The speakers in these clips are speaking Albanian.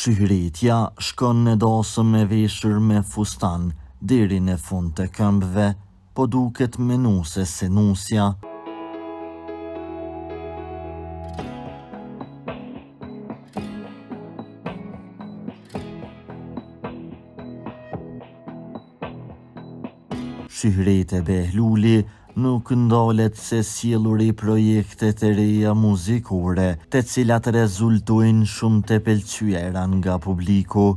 Shyhritja shkon në dosëm e veshur me fustan deri në fund të këmbëve, po duket menuse se nusja. Shyhrete Behluli nuk ndalet se sjelluri projektet e reja muzikore, të cilat rezultojnë shumë të pëlqyera nga publiku.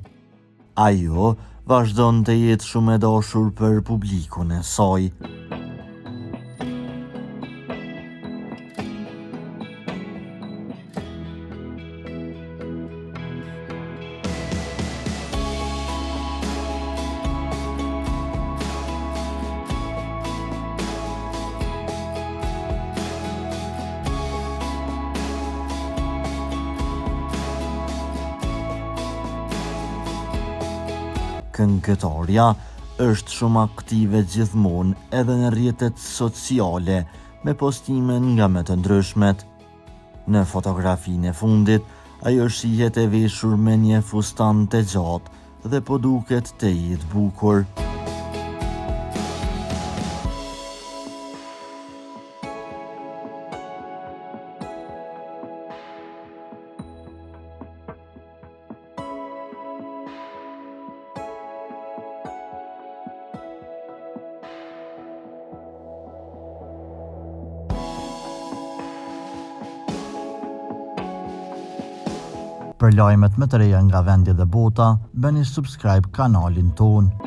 Ajo vazhdon të jetë shumë e dashur për publikun e saj. Këngëtarja është shumë aktive gjithmonë edhe në rrjetet sociale me postime nga më të ndryshmet. Në fotografinë e fundit, ajo shihet e veshur me një fustan të gjatë dhe po duket të jetë bukur. Për lajmet më të reja nga vendi dhe bota, bëni subscribe kanalin tonë.